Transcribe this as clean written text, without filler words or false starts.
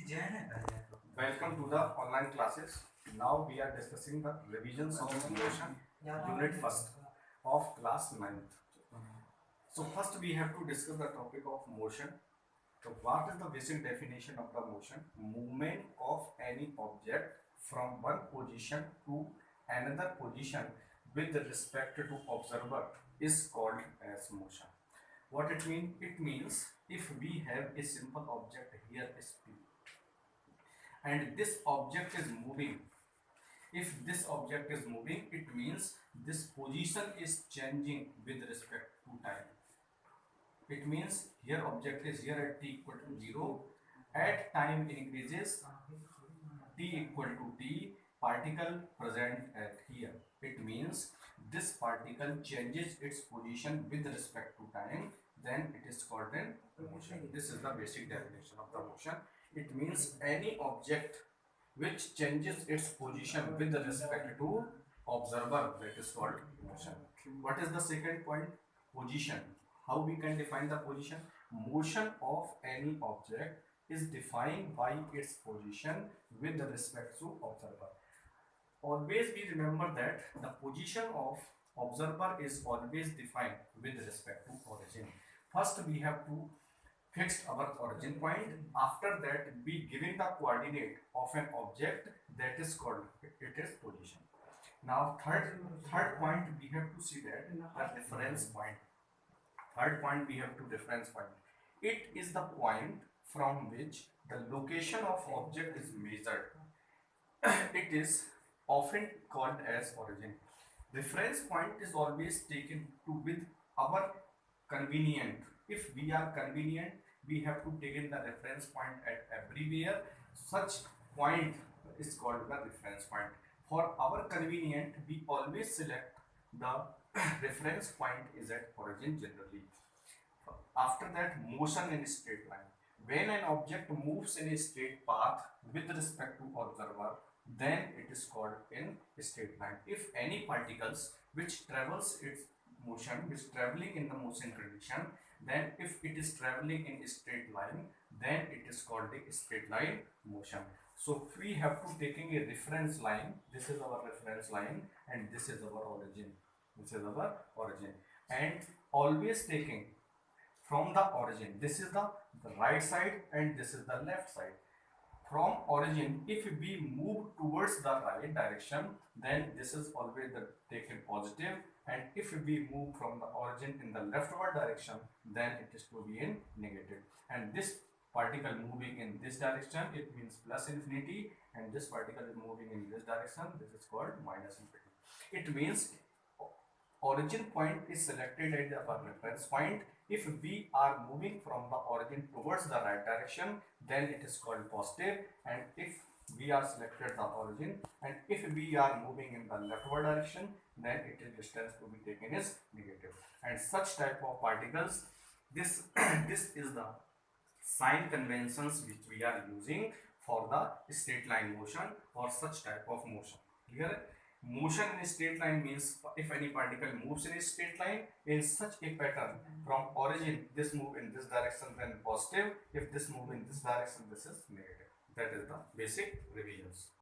Welcome to the online classes. Now we are discussing the revisions of motion, unit first of class 9th. So first we have to discuss the topic of motion. So what is the basic definition of the motion? Movement of any object from one position to another position with respect to observer is called as motion. What it means? It means if we have a simple object here is P and this object is moving, if this object is moving, it means this position is changing with respect to time. It means here object is here at t equal to 0, at time increases t equal to t, particle present at here. It means this particle changes its position with respect to time, then it is called an motion. This is the basic definition of the motion. It means any object which changes its position with respect to observer, that is called motion. What is the second point? Position. How we can define the position? Motion of any object is defined by its position with respect to observer. Always we remember that the position of observer is always defined with respect to origin. First we have to fix our origin point. After that we giving the coordinate of an object, that is called it is position. Now third point we have to see that the reference point. Third point we have to reference point. It is the point from which the location of object is measured. It is often called as origin. Reference point is always taken to with our convenient. If we are convenient, we have to take in the reference point at everywhere. Such point is called the reference point. For our convenient, we always select the reference point is at origin generally. After that, motion in straight line. When an object moves in a straight path with respect to observer, then it is called in straight line. If any particles which travels its motion, which traveling in the motion condition, then if it is traveling in a straight line, then it is called a straight line motion. So we have to taking a reference line. This is our reference line and this is our origin. This is our origin, and always taking from the origin. This is the right side and this is the left side. From origin, if we move towards the right direction, then this is always the taken positive, and if we move from the origin in the leftward direction, then it is to be in negative. And this particle moving in this direction, it means plus infinity, and this particle is moving in this direction, this is called minus infinity. It means origin point is selected as our reference point. If we are moving from the origin towards the right direction, then it is called positive, and if we are selected the origin, and if we are moving in the leftward direction, then it is distance to be taken as negative. And such type of particles, this this is the sign conventions which we are using for the straight line motion or such type of motion. Clear? Motion in a straight line means if any particle moves in a straight line in such a pattern from origin, this move in this direction, then positive. If this move in this direction, this is negative. That is the basic revisions.